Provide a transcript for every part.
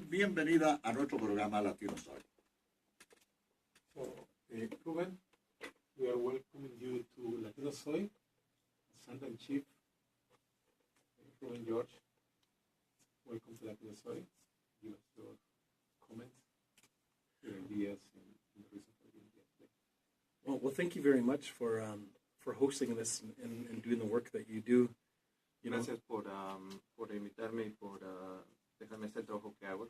Bienvenida a nuestro programa Latino Soy. So, Ruben, we are welcoming you to Latino Soy, Assistant-in-Chief Ruben George. Welcome to Latino Soy. Give us your comments, your ideas, and the reason for being here today. Well, thank you very much for hosting this and doing the work that you do. Gracias por invitarme y por dejarme hacer el trabajo que hago.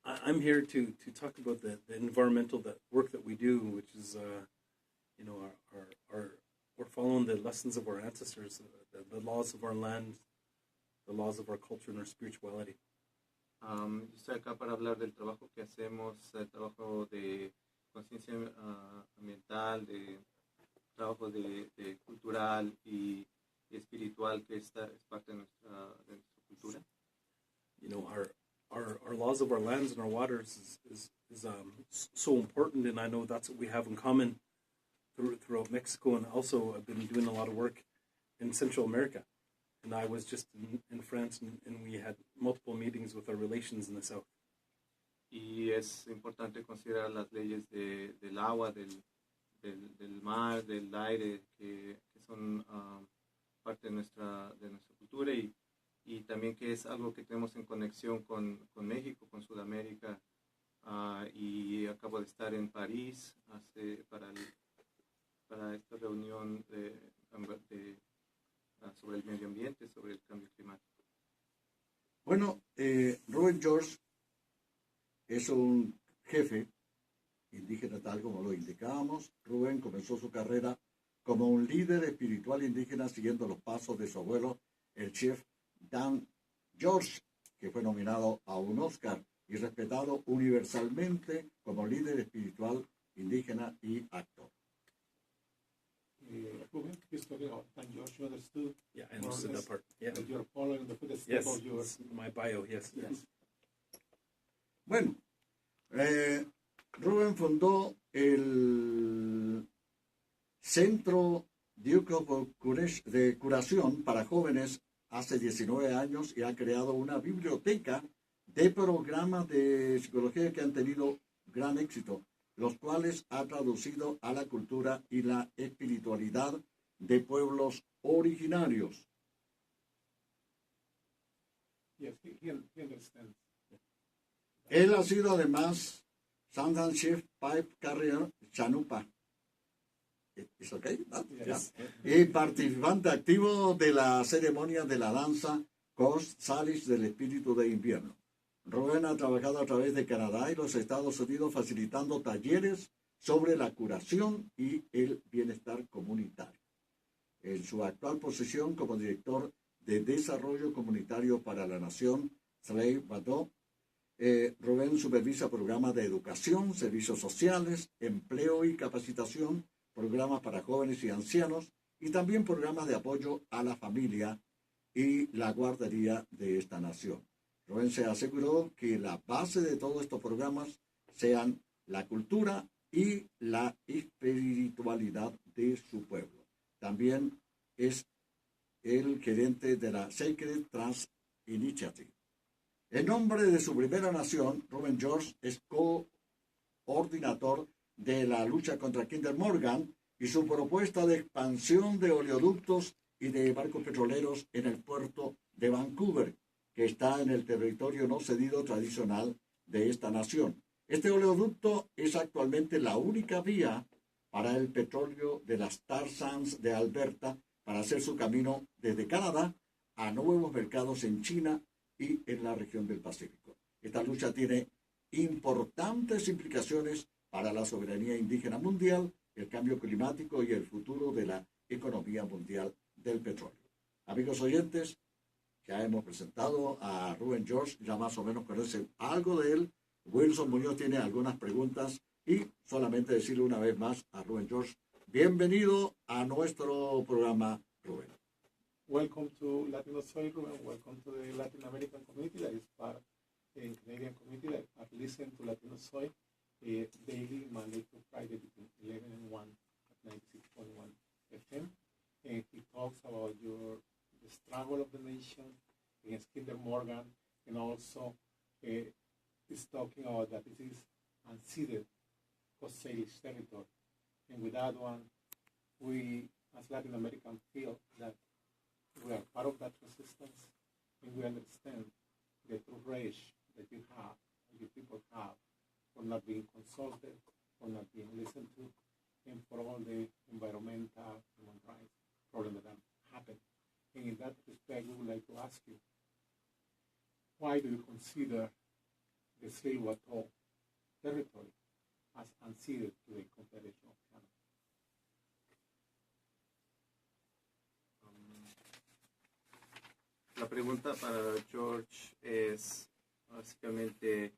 I'm here to talk about the environmental work that we do, which is we're following the lessons of our ancestors, the laws of our land, the laws of our culture and our spirituality. Estoy acá para hablar del trabajo que hacemos, el trabajo de conciencia ambiental, de trabajo de cultural y espiritual que es parte de nuestra cultura. Our laws of our lands and our waters is so important, and I know that's what we have in common throughout Mexico, and also I've been doing a lot of work in Central America. And I was just in France, and we had multiple meetings with our relations in the south. Y es importante considerar las leyes del agua, del mar, del aire, que son parte de nuestra cultura y también que es algo que tenemos en conexión con México, con Sudamérica. Y acabo de estar en París para esta reunión sobre el medio ambiente, sobre el cambio climático. Bueno, Ruben George es un jefe indígena tal como lo indicábamos. Rubén comenzó su carrera como un líder espiritual indígena siguiendo los pasos de su abuelo, el chef Dan George, que fue nominado a un Oscar y respetado universalmente como líder espiritual indígena y actor. Ruben, he's talking about Dan George. You understood? Yeah, I understood that part. Yeah. That you're following the footsteps Yes, of your... it's my bio, yes. Bueno, Rubén fundó el Centro de Curación para Jóvenes hace 19 años y ha creado una biblioteca de programas de psicología que han tenido gran éxito, los cuales ha traducido a la cultura y la espiritualidad de pueblos originarios. Yes, he understands. Él ha sido además Sundance Chief Pipe Carrier Chanupa. ¿Es ok? Yes. Y participante activo de la ceremonia de la danza Cos Salis del Espíritu de Invierno. Rubén ha trabajado a través de Canadá y los Estados Unidos facilitando talleres sobre la curación y el bienestar comunitario. En su actual posición como director de Desarrollo Comunitario para la Nación, Slave Badó, Rubén supervisa programas de educación, servicios sociales, empleo y capacitación, programas para jóvenes y ancianos y también programas de apoyo a la familia y la guardería de esta nación. Rubén se aseguró que la base de todos estos programas sean la cultura y la espiritualidad de su pueblo. También es el gerente de la Sacred Trans Initiative. En nombre de su primera nación, Ruben George es coordinador de la lucha contra Kinder Morgan y su propuesta de expansión de oleoductos y de barcos petroleros en el puerto de Vancouver, que está en el territorio no cedido tradicional de esta nación. Este oleoducto es actualmente la única vía para el petróleo de las tar sands de Alberta para hacer su camino desde Canadá a nuevos mercados en China y en la región del Pacífico. Esta lucha tiene importantes implicaciones para la soberanía indígena mundial, el cambio climático y el futuro de la economía mundial del petróleo. Amigos oyentes, ya hemos presentado a Ruben George, ya más o menos conocen algo de él. Wilson Muñoz tiene algunas preguntas y solamente decirle una vez más a Ruben George, bienvenido a nuestro programa, Rubén. Welcome to Latino Soy, Ruben. Welcome to the Latin American community that is part of the Canadian community that have listened to Latino Soy daily, Monday to Friday, between 11 and 1 at 96.1 FM. And he talks about the struggle of the nation against Kinder Morgan and also is talking about that this is unceded Coast Salish territory. And with that one, we as Latin Americans feel that we are part of that resistance, and we understand the true rage that you have, your people have, for not being consulted, for not being listened to, and for all the environmental human rights problems that happen. And in that respect, we would like to ask you, why do you consider the Tsleil-Waututh territory as unceded to the Confederation of Canada? La pregunta para George es básicamente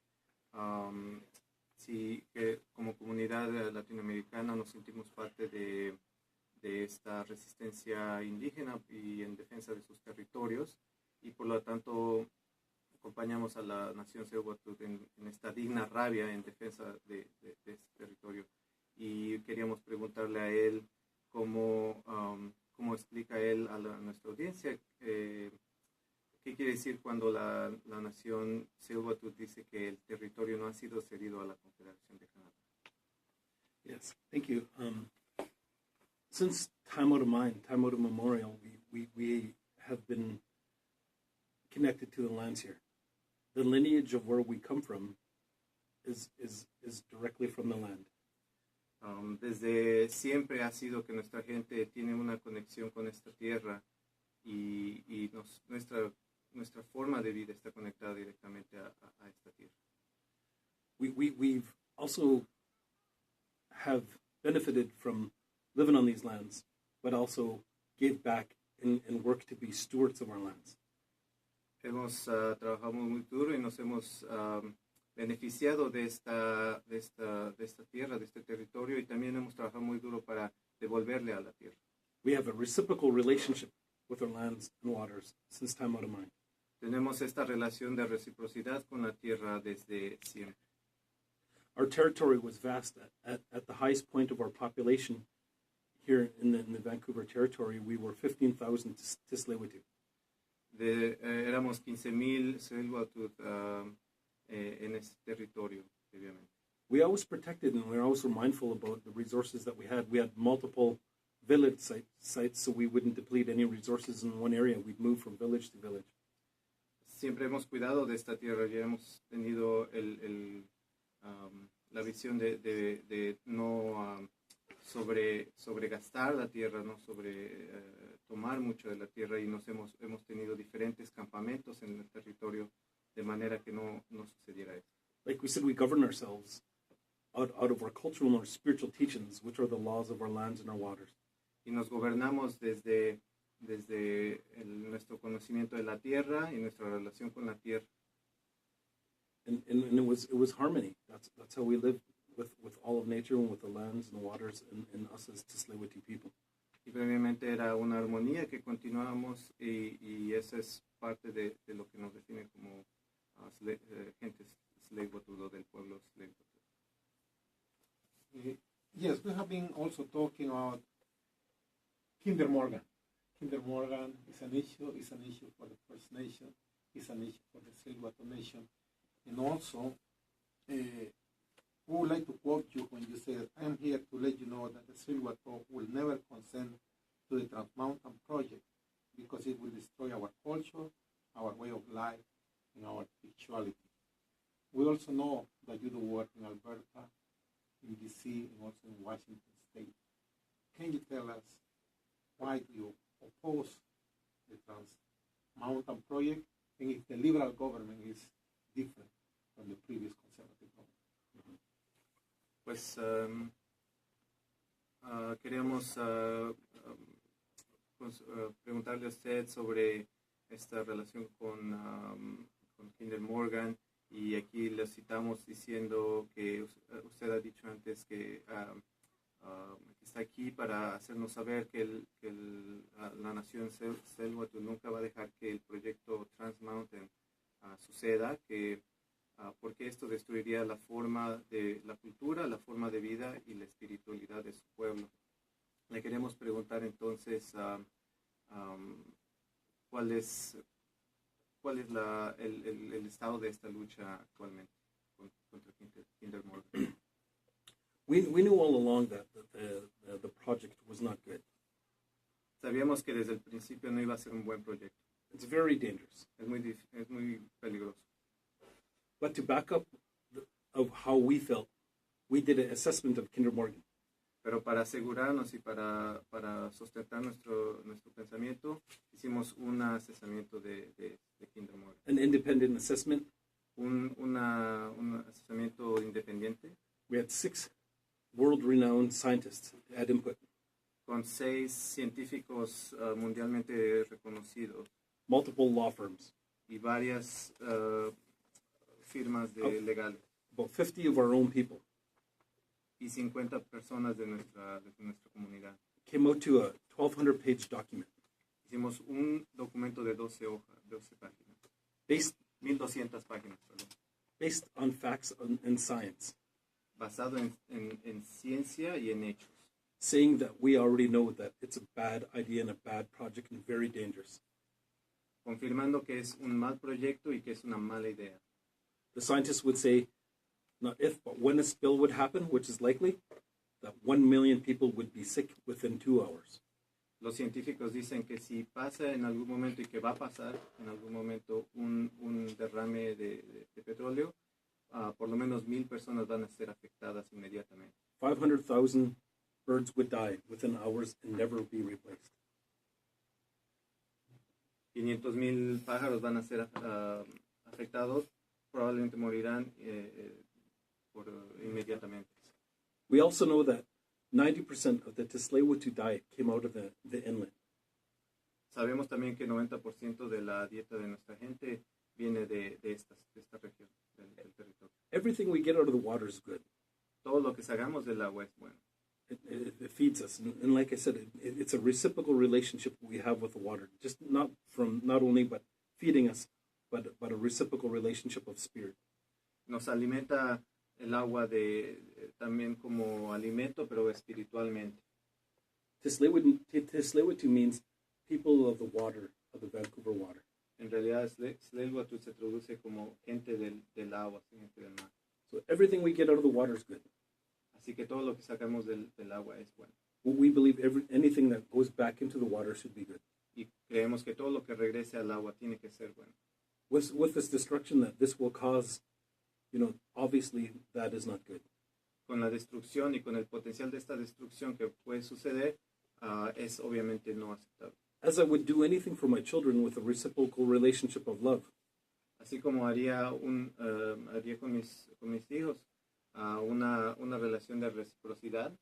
si que como comunidad latinoamericana nos sentimos parte de esta resistencia indígena y en defensa de sus territorios, y por lo tanto acompañamos a la nación Tsleil-Waututh en esta digna rabia en defensa de este territorio. Y queríamos preguntarle a él cómo explica él a nuestra audiencia qué quiere decir cuando la nación Tsleil-Waututh dice que el territorio no ha sido cedido a la Confederación de Canadá. Yes, thank you. Since time out of mind, time out of memorial, we have been connected to the lands here. The lineage of where we come from is directly from the land. Desde siempre ha sido que nuestra gente tiene una conexión con esta tierra y nuestra forma de vida está conectada directamente a esta tierra. We've also have benefited from living on these lands, but also gave back and work to be stewards of our lands. Hemos trabajado muy duro y nos hemos beneficiado de esta tierra, de este territorio, y también hemos trabajado muy duro para devolverle a la tierra. We have a reciprocal relationship with our lands and waters since time out of mind. Tenemos esta relación de reciprocidad con la tierra desde siempre. Our territory was vast. At the highest point of our population here in the Vancouver territory, we were 15,000 to Tsleil-Waututh. Éramos 15,000 Tsleil-Waututh en este territorio, obviamente. We always protected, and we were also mindful about the resources that we had. We had multiple village sites, so we wouldn't deplete any resources in one area. We'd move from village to village. Siempre hemos cuidado de esta tierra y hemos tenido la visión de no sobregastar la tierra, no tomar mucho de la tierra, y hemos tenido diferentes campamentos en el territorio de manera que no sucediera eso. Like we said, we govern ourselves out of our cultural and our spiritual teachings, which are the laws of our lands and our waters. Y nos gobernamos desde nuestro conocimiento de la tierra y nuestra relación con la tierra. And it was harmony. That's how we lived with all of nature and with the lands and the waters and us as Tsleil-Waututh people. Y previamente era una armonía que continuamos, y esa es parte de lo que nos define como gente Tsleil-Waututh, del pueblo Tsleil-Waututh. Yes, we have been also talking about Kinder Morgan. Kinder Morgan is an issue for the First Nation, it's an issue for the Tsleil-Waututh Nation. And also, we would like to quote you when you said, I am here to let you know that the Tsleil-Waututh will never consent to the Trans Mountain Project because it will destroy our culture, our way of life, and our spirituality. We also know that you do work in Alberta, in BC, and also in Washington State. Can you tell us why do you oppose the Trans Mountain Project, and if the liberal government is different from the previous conservative government? Pues queríamos preguntarle a usted sobre esta relación con Kinder Morgan, y aquí le citamos diciendo que usted ha dicho antes que está aquí para hacernos saber que la nación Tsleil-Waututh nunca va a dejar que el proyecto Trans Mountain suceda, porque esto destruiría la forma de la cultura, la forma de vida y la espiritualidad de su pueblo. Le queremos preguntar entonces cuál es cuál es el estado de esta lucha actualmente contra Kinder Morgan. We knew all along that the project was not good. Sabíamos que desde el principio no iba a ser un buen proyecto. It's very dangerous. Es muy peligroso. But to back up of how we felt, we did an assessment of Kinder Morgan. Pero para asegurarnos y para sustentar nuestro pensamiento, hicimos un asesoramiento de Kinder Morgan. An independent assessment. Un asesoramiento independiente. We had 6 world-renowned scientists at input. Con 6 científicos mundialmente reconocidos. Multiple law firms. Y varias firmas legales. About 50 of our own people. Y 50 personas de nuestra comunidad. Came out to a 1,200-page document. Hicimos un documento de 12 páginas. Based 1,200 páginas, perdón. Based on facts and science. Basado en ciencia y en hechos. Saying that we already know that it's a bad idea and a bad project and very dangerous. Confirmando que es un mal proyecto y que es una mala idea. The scientists would say, not if, but when a spill would happen, which is likely, that 1 million people would be sick within 2 hours. Los científicos dicen que si pasa en algún momento y que va a pasar en algún momento un derrame de petróleo, por lo menos 1,000 personas van a ser afectadas inmediatamente. 500,000 birds would die within hours and never be replaced. 500,000 pájaros van a ser afectados, probablemente morirán inmediatamente. We also know that 90% of the Tsleil-Waututh diet came out of the inlet. Sabemos también que 90% de la dieta de nuestra gente viene de esta región, del territorio. Everything we get out of the water is good. Todo lo que sacamos del agua es bueno. It feeds us. And like I said, it's a reciprocal relationship we have with the water. Just not only but feeding us, but a reciprocal relationship of spirit. Nos alimenta el agua también como alimento, pero espiritualmente. Tsleil-Waututh means people of the water, of the Vancouver water. En realidad, Tsleil-Waututh se traduce como gente del agua, gente del mar. So everything we get out of the water is good. Así que todo lo que sacamos del agua es bueno. We believe anything that goes back into the water should be good. Y creemos que todo lo que regrese al agua tiene que ser bueno. With this destruction that this will cause, obviously that is not good. Con la destrucción y con el potencial de esta destrucción que puede suceder, es obviamente no aceptable. As I would do anything for my children with a reciprocal relationship of love. Así como haría con mis hijos una relación de reciprocidad.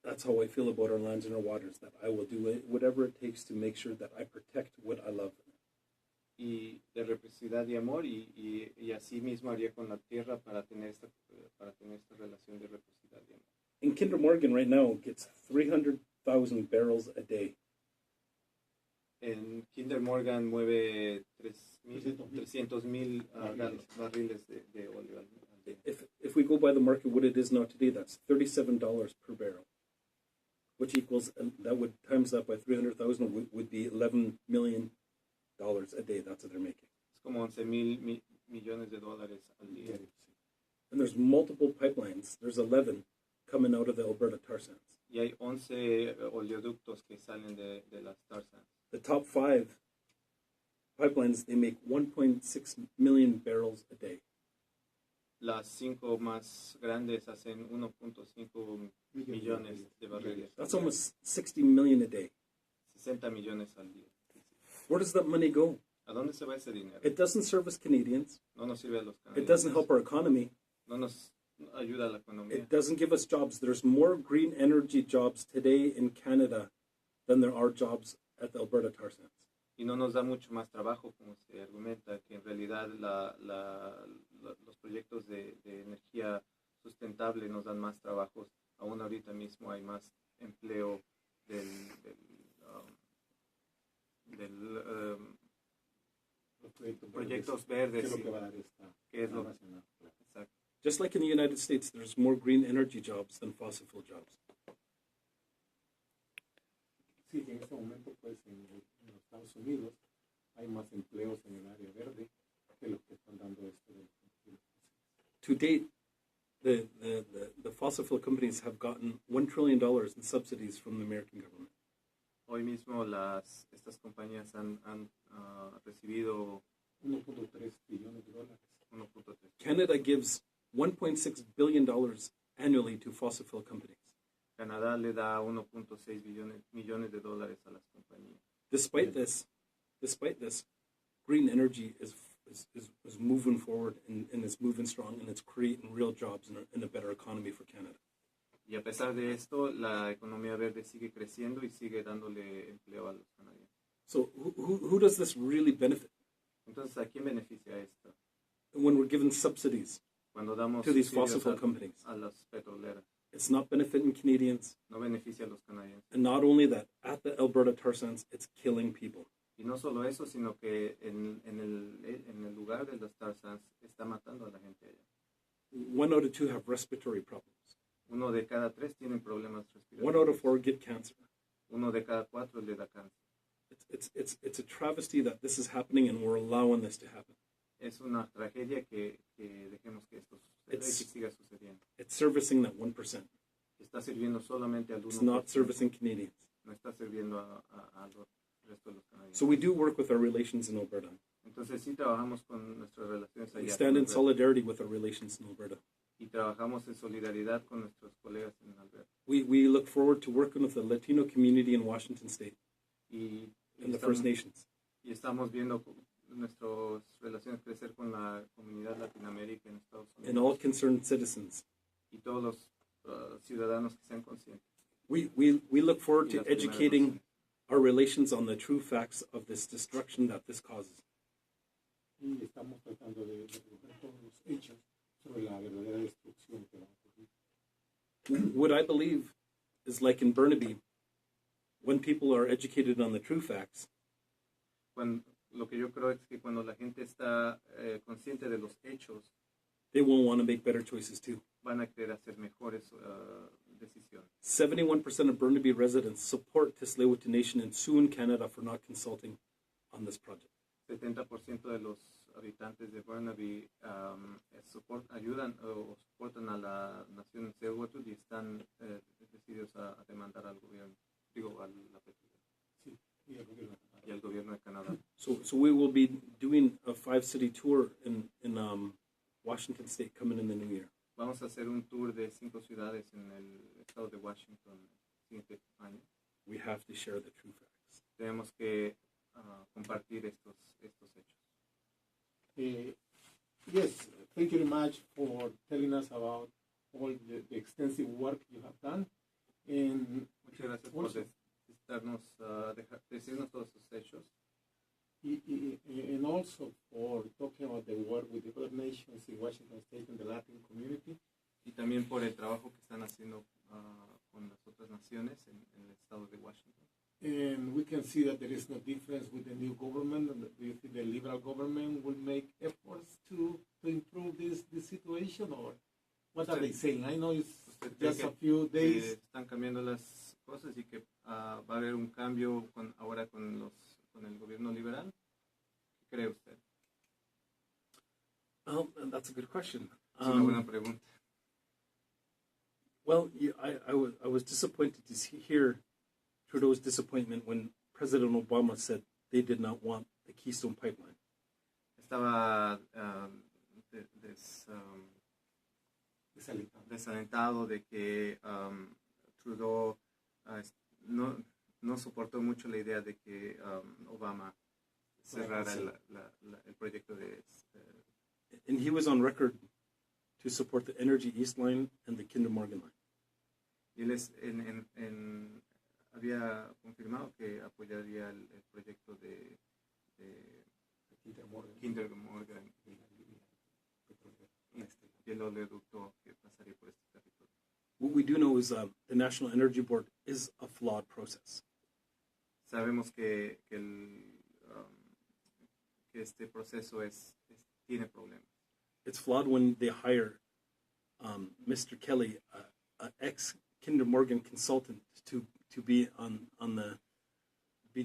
That's how I feel about our lands and our waters, that I will do whatever it takes to make sure that I protect what I love. Y de reciprocidad y amor, y así mismo haría con la tierra para tener esta relación de reciprocidad y amor. And Kinder Morgan right now gets 300,000 barrels a day. En Kinder Morgan mueve 300,000 barriles de óleo al día. If we go by the market, what it is now today, that's $37 per barrel, which equals, that would times that by 300,000 would be $11 million a day. That's what they're making. Es como 11,000 millones de dólares al día. And there's multiple pipelines. There's 11 coming out of the Alberta tar sands. Y hay 11 oleoductos que salen de las tar sands. The top 5 pipelines, they make 1.6 million barrels a day. Las 5 más grandes hacen 1.5 millones de barriles. That's almost 60 million a day. 60 millones al día. Where does that money go? ¿A dónde se va ese dinero? It doesn't service Canadians. No nos sirve a los It doesn't canadienses. help our economy. No nos ayuda a la economía. It doesn't give us jobs. There's more green energy jobs today in Canada than there are jobs at the Alberta tar sands. Y no nos da mucho más trabajo, como se argumenta, que en realidad los proyectos de energía sustentable nos dan más trabajos. Aún ahorita mismo hay más empleo proyectos verdes. ¿Qué es lo que va a dar esta ¿Qué es lo nacional? exacto? Just like in the United States, there's more green energy jobs than fossil fuel jobs. Sí, que en este momento, pues, en los Estados Unidos hay más empleos en el área verde que los que están dando esto de los combustibles fósiles. To date, the fossil fuel companies have gotten $1 trillion in subsidies from the American government. Hoy mismo estas compañías han recibido 1.3 billones de dólares. 1.3. Canada gives $1.6 billion annually to fossil fuel companies. Canadá le da 1.6 millones de dólares a las compañías. Despite this, green energy is moving forward and it's moving strong and it's creating real jobs and a better economy for Canada. Y a pesar de esto, la economía verde sigue creciendo y sigue dándole empleo a los canadienses. So who does this really benefit Entonces, ¿a quién beneficia esto? when we're given subsidies Cuando damos to these subsidios fossil fuel companies? a las petroleras, It's not benefiting Canadians. no beneficia a los canadienses. And not only that, at the Alberta tar sands, it's killing people. Y no solo eso, sino que en el lugar de los tar sands está matando a la gente allá. 1 out of 2 have respiratory problems. 1 de cada 3 tienen problemas 1 out of respiratorios. 4 get cancer. 1 de cada 4 le da cáncer. It's a travesty that this is happening and we're allowing this to happen. Es una tragedia que dejemos que esto suceda y que siga sucediendo. It's servicing that 1%. Está sirviendo solamente al 1%. It's not servicing Canadians. No está sirviendo al resto de los canadienses. So we do work with our relations in Alberta. Entonces sí trabajamos con nuestras relaciones We allá. stand in con Alberta, solidarity with our relations in Alberta. y trabajamos en solidaridad con nuestros colegas en Alberta. We look forward to working with the Latino community in Washington State Y and the First Nations. Y estamos viendo nuestras relaciones crecer con la comunidad latinoamérica en Estados Unidos. And all concerned citizens. Y todos los ciudadanos que sean conscientes. We look forward Y to las primeras educating naciones. our relations on the true facts of this destruction that this causes. Y estamos tratando de recoger todos los hechos sobre la verdadera destrucción que va a ocurrir. What I believe is like in Burnaby, when people are educated on the true facts, Lo que yo creo es que cuando la gente está consciente de los hechos, they will want to make better choices too. van a querer hacer mejores decisiones. 71% of Burnaby residents support Tsleil-Waututh Nation and sue in Canada for not consulting on this project. 70% de los habitantes de Burnaby ayudan o soportan a la nación Tsleil-Waututh y están decididos a demandar al gobierno, a la petrolera Sí, y el gobierno de Canadá. y al gobierno de Canadá. So we will be doing a 5-city tour in Washington State coming in the new year. Vamos a hacer un tour de 5 ciudades en el estado de Washington el siguiente año. We have to share the true facts. Tenemos que compartir estos hechos. Yes, thank you very much for telling us about all the extensive work you have done. And Muchas gracias por also, decirnos todos estos hechos and also for talking about the work with the other nations in Washington State and the Latin community. y también por el trabajo que están haciendo con las otras naciones en el estado de Washington. And we can see that there is no difference with the new government. And do you think the liberal government will make efforts to improve this situation, or what are they saying? I know it's ¿Usted cree just que a few days. están cambiando las cosas y que va a haber un cambio ahora con el gobierno liberal? ¿Qué cree usted? That's a good question. Es una buena pregunta. Well, I was disappointed to hear Trudeau's disappointment when President Obama said they did not want the Keystone Pipeline. Estaba Desalentado. desalentado de que Trudeau no soportó mucho la idea de que Obama cerrara el proyecto de And he was on record to support the Energy East Line and the Kinder Morgan Line. y él había confirmado que apoyaría el proyecto de Kinder Morgan y el oleoducto que pasaría por este territorio. What we do know is the National Energy Board is a flawed process. Sabemos que este proceso tiene problemas. It's flawed when they hire Mr. Kelly, an ex-Kinder Morgan consultant, to be on the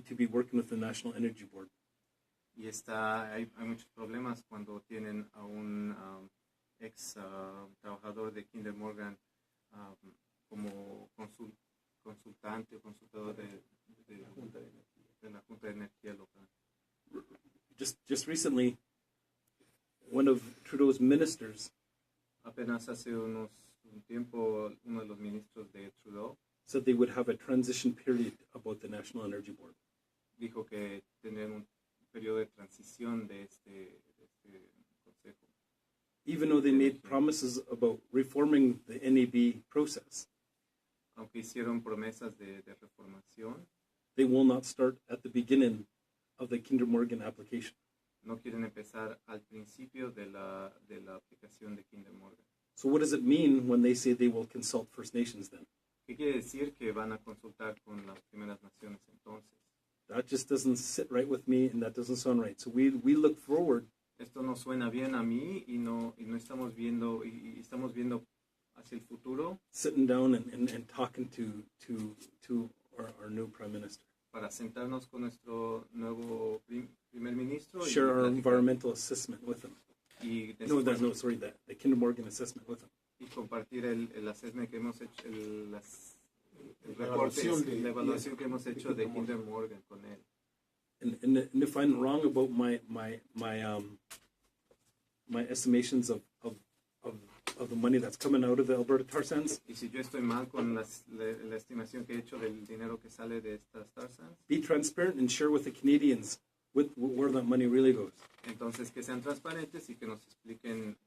to be working with the National Energy Board. Y hay muchos problemas cuando tienen a un ex trabajador de Kinder Morgan como consultante o consultador de la Junta de Energía local. Just recently, one of Trudeau's ministers Apenas hace un tiempo, uno de los ministros de Trudeau said they would have a transition period about the National Energy Board. dijo que tenían un periodo de transición de este consejo. Even though they made promises about reforming the NEB process, Aunque hicieron promesas de reformación, they will not start at the beginning of the Kinder Morgan application. no quieren empezar al principio de la aplicación de Kinder Morgan. So what does it mean when they say they will consult First Nations then? ¿Qué quiere decir que van a consultar con las primeras naciones entonces? That just doesn't sit right with me, and that doesn't sound right. So we look forward Esto no suena bien a mí y no estamos viendo y estamos viendo hacia el futuro sitting down and talking to our new Prime Minister. para sentarnos con nuestro nuevo primer ministro Share our platicar environmental assessment with them. y No, después- the Kinder Morgan assessment with them. y compartir el assessment que hemos hecho, el La reporte, evaluación de- la evaluación que hemos de hecho de Kinder Kinder Morgan con él. And if I'm wrong about my estimations of the money that's coming out of the Alberta tar sands, Y si yo estoy mal con la estimación que he hecho del dinero que sale de estas tar sands, be transparent and share with the Canadians where that money really goes. entonces que sean transparentes y que nos expliquen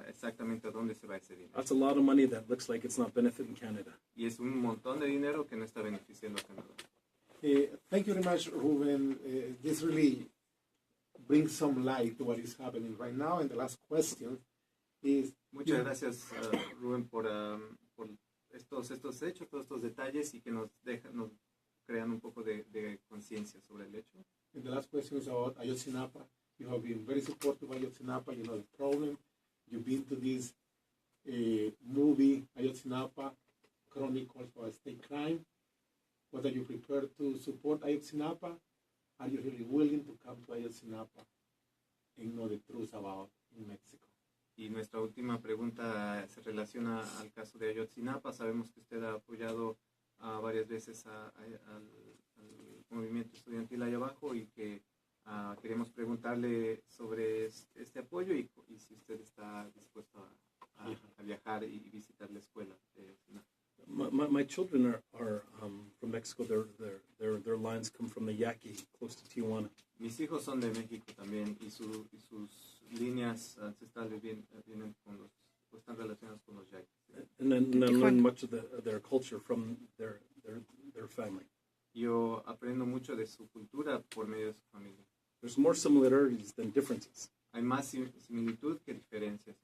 exactamente a dónde se va ese dinero. That's a lot of money that looks like it's not benefiting Canada. Y es un montón de dinero que no está beneficiando a Canadá. Thank you very much, Ruben. This really brings some light to what is happening right now. And the last question is, Muchas gracias, Rubén, por estos hechos, todos estos detalles y que nos crean un poco de conciencia sobre el hecho. and the last question is about Ayotzinapa. You have been very supportive of Ayotzinapa. You know the problem. You've been to this movie, Ayotzinapa, Chronicles of a State Crime. Whether you prepared to support Ayotzinapa, are you really willing to come to Ayotzinapa and know the truth about in Mexico? Y nuestra última pregunta se relaciona al caso de Ayotzinapa. Sabemos que usted ha apoyado varias veces al movimiento estudiantil allá abajo y que queremos preguntarle sobre este apoyo y si usted está dispuesto a viajar y visitar la escuela de Ayotzinapa. My children are from Mexico. Their lines come from the Yaqui, close to Tijuana. Mis hijos son de México también y sus líneas ancestrales vienen están relacionadas con los yaquis. And then I learn much of their culture from their family. Yo aprendo mucho de su cultura por medio de su familia. There's more similarities than differences. Hay más similitud que diferencias.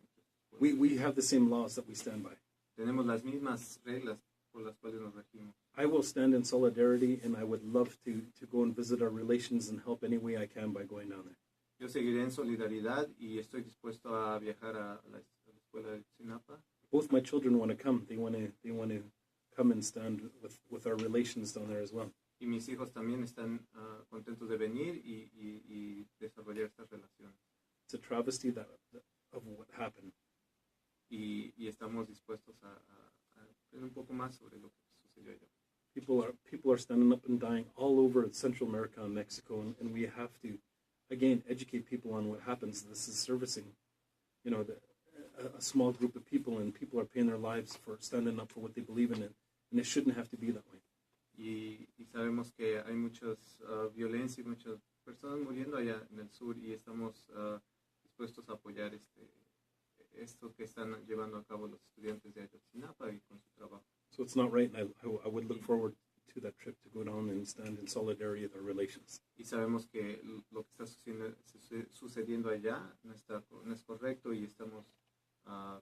We have the same laws that we stand by. Tenemos las mismas reglas por las cuales nos regimos. I will stand in solidarity, and I would love to go and visit our relations and help any way I can by going down there. Yo seguiré en solidaridad y estoy dispuesto a viajar a la escuela de Ayotzinapa. Both my children want to come. They want to come and stand with our relations down there as well. Y mis hijos también están contentos de venir y desarrollar estas relaciones. It's a travesty of what happened. Y estamos dispuestos a aprender un poco más sobre lo que sucedió allá. People are standing up and dying all over Central America and Mexico, and we have to, again, educate people on what happens. This is servicing, a small group of people, and people are paying their lives for standing up for what they believe in, and it shouldn't have to be that way. Y sabemos que hay muchas violencia y muchas personas muriendo allá en el sur y estamos dispuestos a apoyar esto que están llevando a cabo los estudiantes de Ayotzinapa y con su trabajo. So it's not right, and I would look forward to that trip to go down and stand in solidarity with our relations. Y sabemos que lo que está sucediendo allá no es correcto y estamos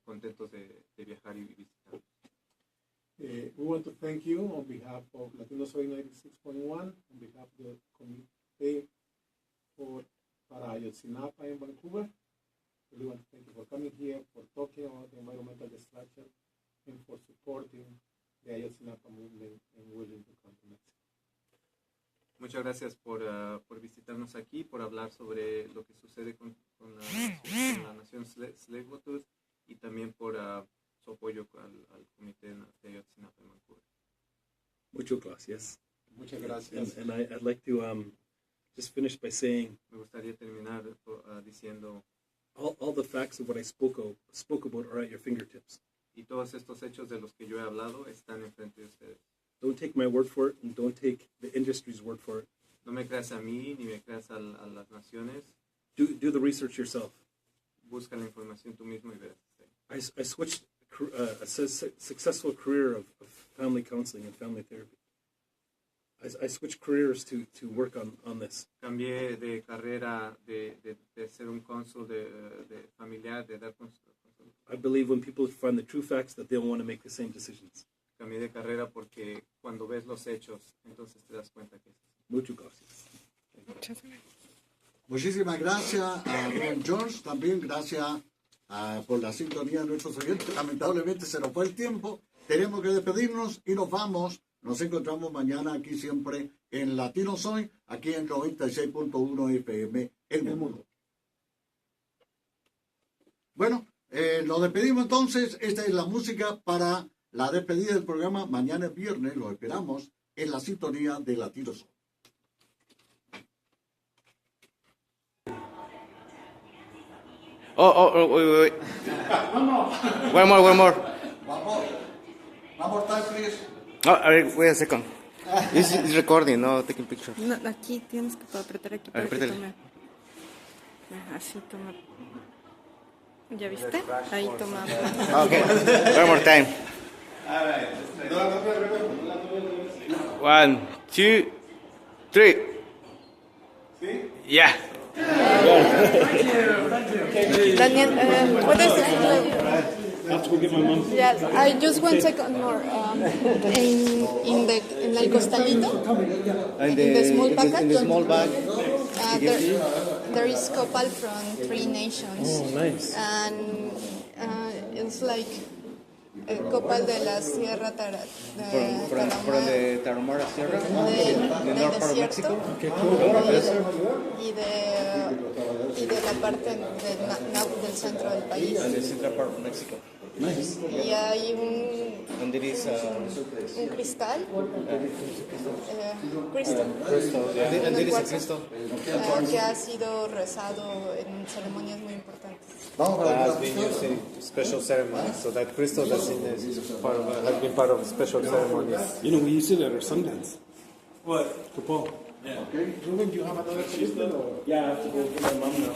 contentos de viajar y visitar. We want to thank you on behalf of Latino Soy 96.1, on behalf of the Comité para Ayotzinapa in Vancouver. We want to thank you for coming here, for talking about the environmental destruction, and for supporting the Ayotzinapa movement and willing to come to Mexico. Muchas gracias por visitarnos aquí, por hablar sobre lo que sucede con la nación Tsleil-Waututh y también por su apoyo al comité de Ayotzinapa en Vancouver. Muchas gracias. Muchas gracias. And I'd like to just finish by saying Me gustaría terminar diciendo, all the facts of what I spoke about are at your fingertips. y todos estos hechos de los que yo he hablado están enfrente de ustedes. Don't take my word for it, and don't take the industry's word for it. No me creas a mí, ni me creas a las naciones. Do the research yourself. Busca la información tú mismo y verás. I switched a successful career of family counseling and family therapy. I switched careers to work on this. Cambié de carrera de ser un cónsul de familiar, de dar cónsul. I believe when people find the true facts that they'll want to make the same decisions. Cambié de carrera porque cuando ves los hechos, entonces te das cuenta que es así. Muchas gracias. Muchísimas gracias a Rubén George, también gracias por la sintonía de nuestros oyentes. Lamentablemente se nos fue el tiempo, tenemos que despedirnos y nos vamos. Nos encontramos mañana aquí siempre en Latinos Hoy, aquí en 96.1 FM El Mundo. Bueno, nos despedimos entonces. Esta es la música para la despedida del programa. Mañana es viernes, lo esperamos en la sintonía de Latinos Hoy. Wait. One more. One more time, please. Wait a second. This is recording, no taking picture. No, aquí tienes que apretar aquí para que apriétale. tome. Así toma. ¿Ya viste? Ahí toma. Okay. One more time. 1, 2, 3. Yeah. Daniel, ¿puedes? Yeah, I just 1 second more. In el costalito, in the small packet, In the small bag. there is copal from 3 nations. Oh, nice. And it's like a copal de la Sierra From the Tarahumara Sierra, the north part of Mexico. Okay, cool. y de la parte del centro del país. And the central part of Mexico. Nice. Y hay And there is un cristal. Crystal. and there is a crystal. Que ha sido rezado en ceremonias muy importantes. Has been used in special ceremonies, so that crystal that's in this has been part of special ceremonies. You know, we use it at our Sundance. What? Kapal. Yeah, I have to go get my mom now.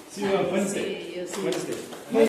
See you on Wednesday.